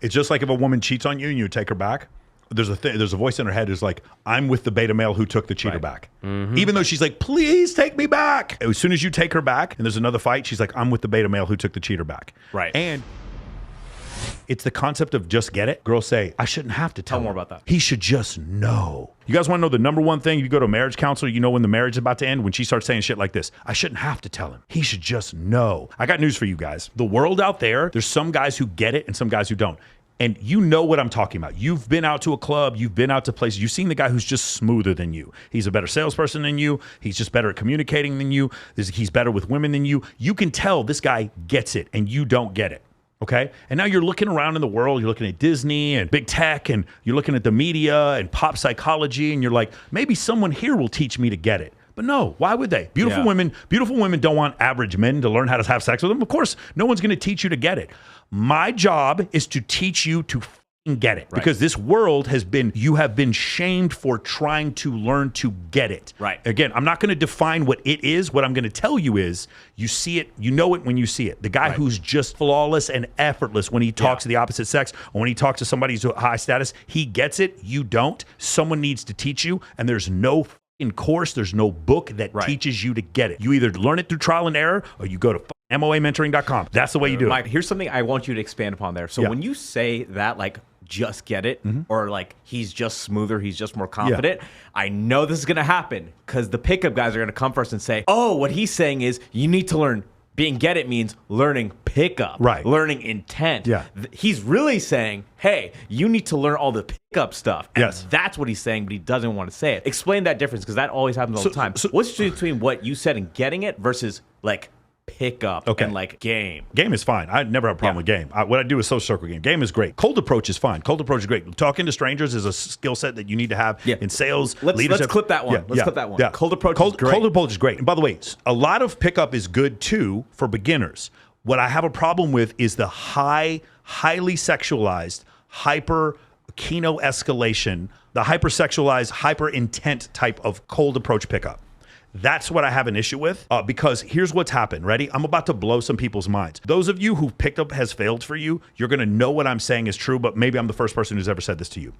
It's just like if a woman cheats on you and you take her back, there's a voice in her head is like, I'm with the beta male who took the cheater back. Even though she's like, please take me back. As soon as you take her back and there's another fight, she's like, I'm with the beta male who took the cheater back. Right. And it's the concept of just get it. Girls say, I shouldn't have to tell more him. about that. He should just know. You guys want to know the number one thing? You go to a marriage counselor, you know when the marriage is about to end, when she starts saying shit like this, I shouldn't have to tell him. He should just know. I got news for you guys. The world out there, there's some guys who get it and some guys who don't. And you know what I'm talking about. You've been out to a club. You've been out to places. You've seen the guy who's just smoother than you. He's a better salesperson than you. He's just better at communicating than you. He's better with women than you. You can tell this guy gets it and you don't get it. Okay. And now you're looking around in the world. You're looking at Disney and big tech, and you're looking at the media and pop psychology. And you're like, maybe someone here will teach me to get it. But no, why would they? Beautiful women don't want average men to learn how to have sex with them. Of course, no one's going to teach you to get it. My job is to teach you to get it, because this world you have been shamed for trying to learn to get it. Right. Again, I'm not going to define what it is. What I'm going to tell you is you see it, you know it when you see it. The guy who's just flawless and effortless when he talks to the opposite sex, or when he talks to somebody who's high status, he gets it. You don't. Someone needs to teach you, and there's no course, there's no book that teaches you to get it. You either learn it through trial and error, or you go to moa.mentoring.com. That's the way you do Mike, it. here's something I want you to expand upon there. So when you say that, like, just get it, or like he's just smoother, he's just more confident, I know this is going to happen because the pickup guys are going to come first and say, oh, what he's saying is you need to learn. Being get it means learning pickup, learning intent. Yeah. He's really saying, hey, you need to learn all the pickup stuff. And Yes. that's what he's saying, but he doesn't want to say it. Explain that difference, because that always happens all the time. What's the difference between what you said and getting it versus like pickup and like game? Game is fine. I never have a problem with game. What I do is social circle game. Game is great. Cold approach is fine. Cold approach is great. Talking to strangers is a skill set that you need to have in sales, leadership. Let's clip that one. Let's clip that one. Cold approach is great. Cold approach is great. And by the way, a lot of pickup is good too for beginners. What I have a problem with is the highly sexualized, hyper kino escalation, the hypersexualized, hyper intent type of cold approach pickup. That's what I have an issue with, because here's what's happened. Ready? I'm about to blow some people's minds. Those of you who picked up has failed for you, you're going to know what I'm saying is true, but maybe I'm the first person who's ever said this to you.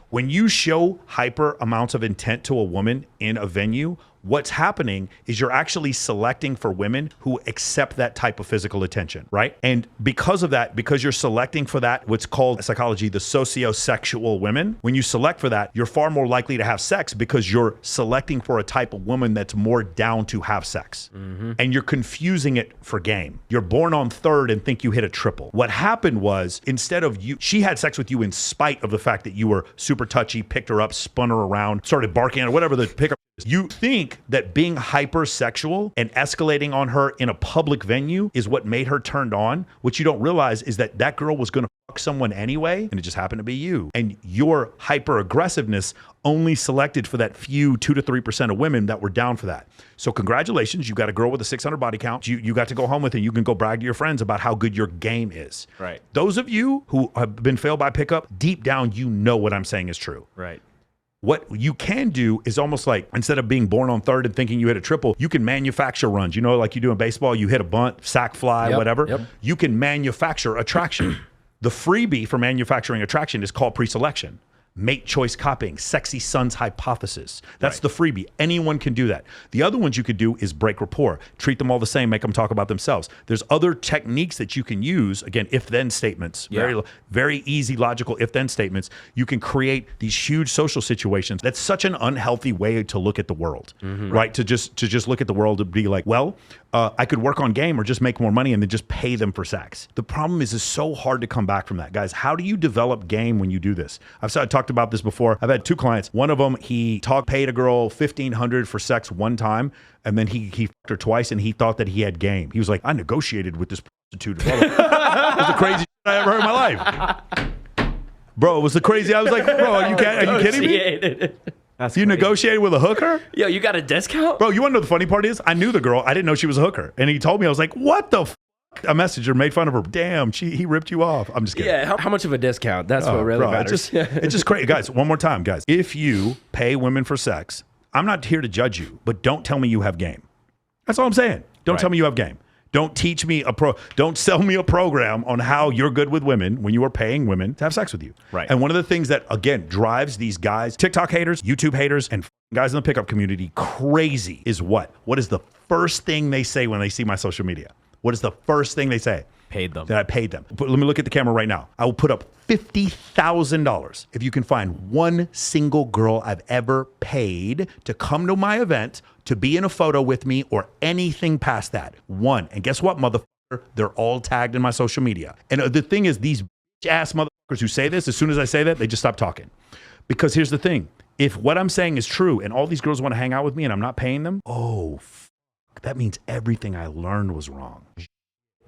When you show hyper amounts of intent to a woman in a venue, what's happening is you're actually selecting for women who accept that type of physical attention, right? And because of that, because you're selecting for that, what's called in psychology, the sociosexual women, when you select for that, you're far more likely to have sex because you're selecting for a type of woman that's more down to have sex. And you're confusing it for game. You're born on third and think you hit a triple. What happened was, instead of she had sex with you in spite of the fact that you were super touchy, picked her up, spun her around, started barking at her, whatever the pickup. You think that being hypersexual and escalating on her in a public venue is what made her turned on. What you don't realize is that that girl was going to fuck someone anyway, and it just happened to be you. And your hyper aggressiveness only selected for that few 2 to 3% of women that were down for that. So congratulations, you got a girl with a 600 body count. You got to go home with, and you can go brag to your friends about how good your game is. Right. Those of you who have been failed by pickup, deep down, you know what I'm saying is true. Right. What you can do is almost like, instead of being born on third and thinking you hit a triple, you can manufacture runs. You know, like you do in baseball, you hit a bunt, sack fly, whatever. You can manufacture attraction. The freebie for manufacturing attraction is called pre-selection. Mate choice copying, sexy son's hypothesis. That's the freebie. Anyone can do that. The other ones you could do is break rapport. Treat them all the same, make them talk about themselves. There's other techniques that you can use. Again, if-then statements. Very easy, logical if-then statements. You can create these huge social situations. That's such an unhealthy way to look at the world, right? To just look at the world and be like, well, I could work on game or just make more money and then just pay them for sex. The problem is it's so hard to come back from that. Guys, how do you develop game when you do this? I've talked about this before. I've had 2 clients. One of them, he paid a girl $1,500 for sex one time, and then he fucked her twice, and he thought that he had game. He was like, I negotiated with this prostitute. It was the craziest shit I ever heard in my life. Bro, it was the crazy. I was like, bro, are you kidding me? You negotiated with a hooker? Yo, you got a discount? Bro, you want to know the funny part is? I knew the girl. I didn't know she was a hooker. And he told me, I was like, what the f? I messaged her, made fun of her. Damn, he ripped you off. I'm just kidding. Yeah, how much of a discount? That's what really matters. It's just crazy. Guys, one more time, guys. If you pay women for sex, I'm not here to judge you, but don't tell me you have game. That's all I'm saying. Don't tell me you have game. Don't teach me don't sell me a program on how you're good with women when you are paying women to have sex with you. Right. And one of the things that, again, drives these guys, TikTok haters, YouTube haters, and guys in the pickup community crazy is what? What is the first thing they say when they see my social media? What is the first thing they say? Paid them. That I paid them. But let me look at the camera right now. I will put up $50,000 if you can find one single girl I've ever paid to come to my event, to be in a photo with me, or anything past that. One. And guess what, motherfucker? They're all tagged in my social media. And the thing is, these bitch-ass motherfuckers who say this, as soon as I say that, they just stop talking. Because here's the thing. If what I'm saying is true and all these girls want to hang out with me and I'm not paying them, that means everything I learned was wrong.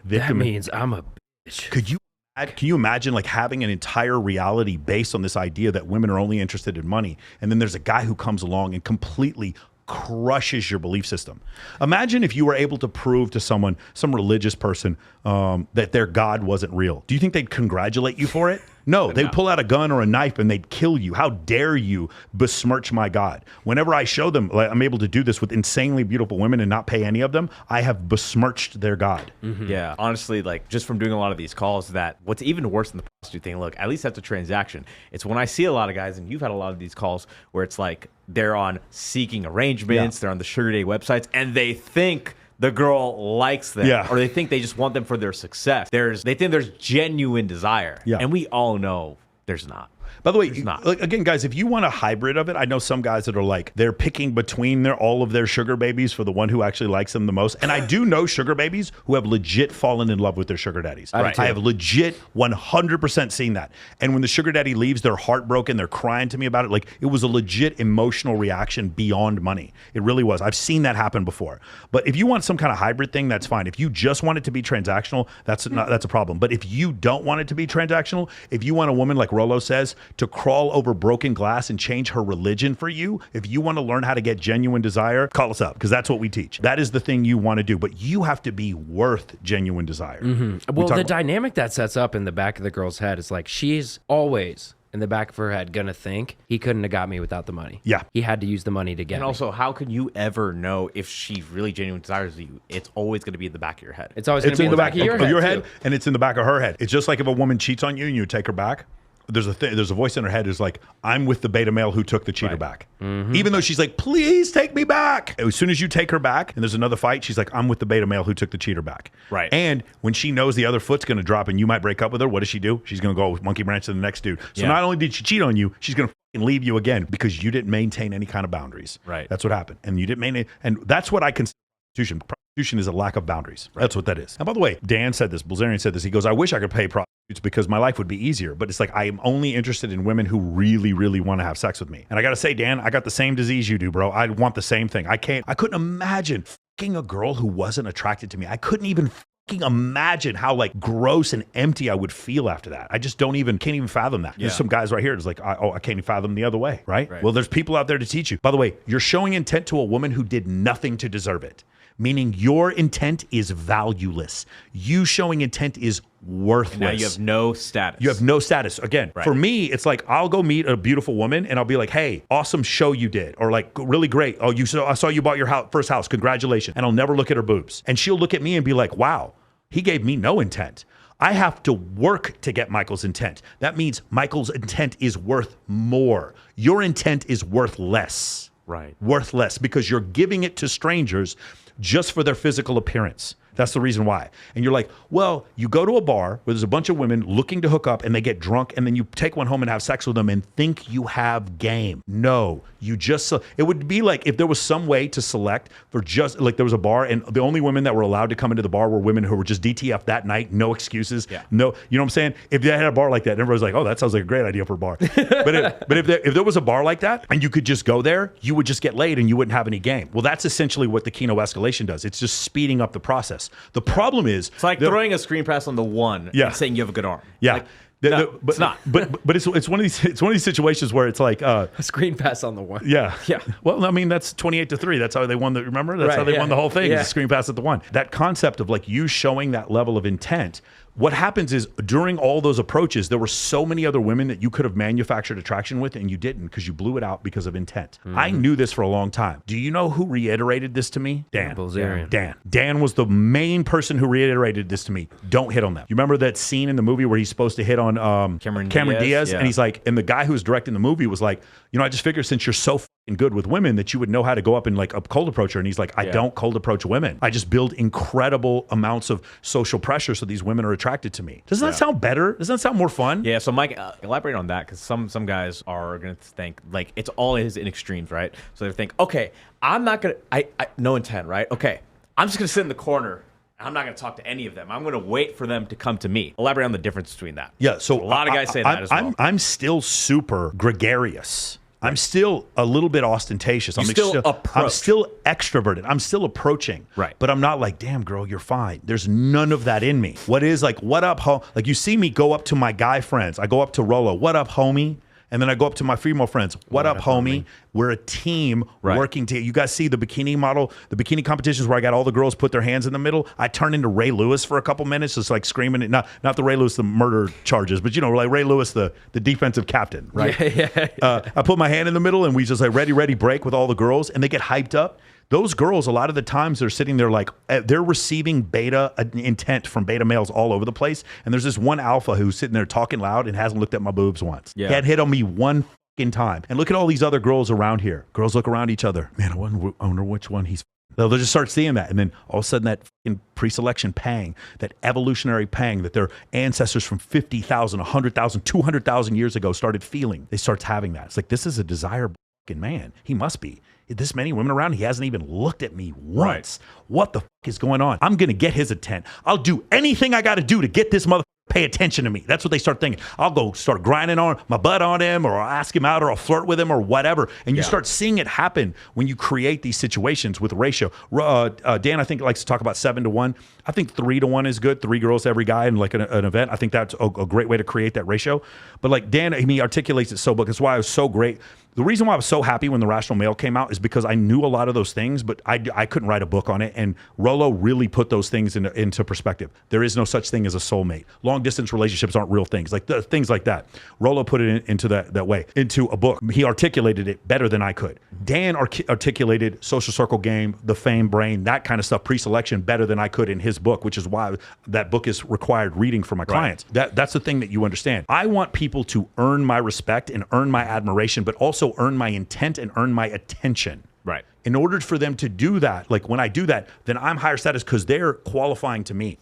That means I'm a bitch. Can you imagine like having an entire reality based on this idea that women are only interested in money, and then there's a guy who comes along and completely crushes your belief system? Imagine if you were able to prove to someone, some religious person, that their God wasn't real. Do you think they'd congratulate you for it? No, they'd pull out a gun or a knife and they'd kill you. How dare you besmirch my God? Whenever I show them, like, I'm able to do this with insanely beautiful women and not pay any of them, I have besmirched their God. Mm-hmm. Yeah, honestly, like just from doing a lot of these calls, that what's even worse than the prostitute thing, look, at least that's a transaction. It's when I see a lot of guys, and you've had a lot of these calls where it's like they're on seeking arrangements, they're on the sugar daddy websites, and they think the girl likes them, or they think they just want them for their success. They think there's genuine desire, and we all know there's not. By the way, like, again, guys, if you want a hybrid of it, I know some guys that are like, they're picking between all of their sugar babies for the one who actually likes them the most. And I do know sugar babies who have legit fallen in love with their sugar daddies. I have legit 100% seen that. And when the sugar daddy leaves, they're heartbroken. They're crying to me about it. Like, it was a legit emotional reaction beyond money. It really was. I've seen that happen before. But if you want some kind of hybrid thing, that's fine. If you just want it to be transactional, that's a problem. But if you don't want it to be transactional, if you want a woman, like Rollo says, to crawl over broken glass and change her religion for you, if you want to learn how to get genuine desire, call us up, because that's what we teach. That is the thing you want to do, but you have to be worth genuine desire. Mm-hmm. Well, the dynamic that sets up in the back of the girl's head is like, she's always in the back of her head gonna think, he couldn't have got me without the money. Yeah. He had to use the money to get me. And also, how can you ever know if she really genuinely desires you? It's always gonna be in the back of your head. It's always gonna be in the back of your head, and it's in the back of her head. It's just like if a woman cheats on you and you take her back, there's a voice in her head who's like, I'm with the beta male who took the cheater back. Mm-hmm. Even though she's like, please take me back. As soon as you take her back and there's another fight, she's like, I'm with the beta male who took the cheater back. Right. And when she knows the other foot's going to drop and you might break up with her, what does she do? She's going to go monkey branch to the next dude. So not only did she cheat on you, she's going to leave you again because you didn't maintain any kind of boundaries. Right. That's what happened. And you didn't maintain, and that's what I consider prostitution. Prostitution is a lack of boundaries. Right. That's what that is. And by the way, Dan said this, Bilzerian said this. He goes, I wish I could pay prostitutes because my life would be easier. But it's like, I am only interested in women who really, really want to have sex with me. And I got to say, Dan, I got the same disease you do, bro. I want the same thing. I couldn't imagine fucking a girl who wasn't attracted to me. I couldn't even fucking imagine how like gross and empty I would feel after that. I just can't even fathom that. There's some guys right here that's like, I can't even fathom the other way, right? Well, there's people out there to teach you. By the way, you're showing intent to a woman who did nothing to deserve it. Meaning your intent is valueless. You showing intent is worthless. And now you have no status. You have no status. Again, for me, it's like I'll go meet a beautiful woman and I'll be like, hey, awesome show you did. Or like, really great. Oh, I saw you bought your first house. Congratulations. And I'll never look at her boobs. And she'll look at me and be like, wow, he gave me no intent. I have to work to get Michael's intent. That means Michael's intent is worth more. Your intent is worth less. Right. Worth less because you're giving it to strangers just for their physical appearance. That's the reason why. And you're like, well, you go to a bar where there's a bunch of women looking to hook up and they get drunk and then you take one home and have sex with them and think you have game. No, you just, it would be like if there was some way to select for just, like there was a bar and the only women that were allowed to come into the bar were women who were just DTF that night, no excuses. Yeah. No, you know what I'm saying? If they had a bar like that, everybody's like, oh, that sounds like a great idea for a bar. But if there was a bar like that and you could just go there, you would just get laid and you wouldn't have any game. Well, that's essentially what the Keno escalation does. It's just speeding up the process. The problem is it's like throwing a screen pass on the one and saying you have a good arm. Yeah. Like, no, it's not. But it's one of these situations where it's like a screen pass on the one. Yeah. Yeah. Well, I mean, that's 28-3. That's how they won remember? That's how they won the whole thing. It's a screen pass at the one. That concept of like you showing that level of intent what happens is during all those approaches, there were so many other women that you could have manufactured attraction with, and you didn't because you blew it out because of intent. I knew this for a long time. Do you know who reiterated this to me? Dan. Bilzerian. Dan was the main person who reiterated this to me. Don't hit on them. You remember that scene in the movie where he's supposed to hit on Cameron Diaz? Yeah. And he's like, and the guy who was directing the movie was like, I just figured since you're so good with women that you would know how to go up and like a cold approach her. And he's like, I don't cold approach women. I just build incredible amounts of social pressure so these women are attracted to me. Doesn't that sound better? Doesn't that sound more fun? Yeah, so Mike, elaborate on that, because some guys are going to think, like, it's all in extremes, right? So they think, okay, I'm not going to, I no intent, right? Okay, I'm just going to sit in the corner. I'm not going to talk to any of them. I'm going to wait for them to come to me. Elaborate on the difference between that. Yeah, so a lot of guys say that as well. I'm still super gregarious. I'm still a little bit ostentatious. I'm still extroverted. I'm still approaching. Right. But I'm not like, damn, girl, you're fine. There's none of that in me. What is like, what up, ho? Like you see me go up to my guy friends. I go up to Rolo, what up, homie? And then I go up to my female friends. What up, homie? We're a team working together. You guys see the bikini model, the bikini competitions where I got all the girls put their hands in the middle. I turn into Ray Lewis for a couple minutes, just like screaming. Not the Ray Lewis, the murder charges, but like Ray Lewis, the defensive captain, right? I put my hand in the middle and we just like ready, break with all the girls, and they get hyped up. Those girls, a lot of the times they're sitting there like they're receiving beta intent from beta males all over the place. And there's this one alpha who's sitting there talking loud and hasn't looked at my boobs once. He had hit on me one fucking time. And look at all these other girls around here. Girls look around each other. Man, I wonder which one he's. They'll just start seeing that. And then all of a sudden that fucking pre-selection pang, that evolutionary pang that their ancestors from 50,000, 100,000, 200,000 years ago started feeling. They start having that. It's like, this is a desirable fucking man. He must be. This many women around, he hasn't even looked at me once. What the fuck is going on? I'm going to get his intent. I'll do anything I got to do to get this motherfucker pay attention to me. That's what they start thinking. I'll go start grinding on my butt on him, or I'll ask him out, or I'll flirt with him, or whatever. And you start seeing it happen when you create these situations with ratio. Dan, I think, likes to talk about 7-to-1. I think 3-to-1 is good. 3 girls to every guy in like an event. I think that's a great way to create that ratio. But like Dan, he articulates it so, but that's why it was so great. The reason why I was so happy when The Rational Male came out is because I knew a lot of those things, but I couldn't write a book on it. And Rolo really put those things into perspective. There is no such thing as a soulmate. Long distance relationships aren't real things. Like things like that. Rolo put it into that way, into a book. He articulated it better than I could. Dan articulated social circle game, the fame brain, that kind of stuff, pre-selection better than I could in his book, which is why that book is required reading for my clients. That's the thing that you understand. I want people to earn my respect and earn my admiration, but also earn my intent and earn my attention. Right. In order for them to do that, like when I do that, then I'm higher status because they're qualifying to me.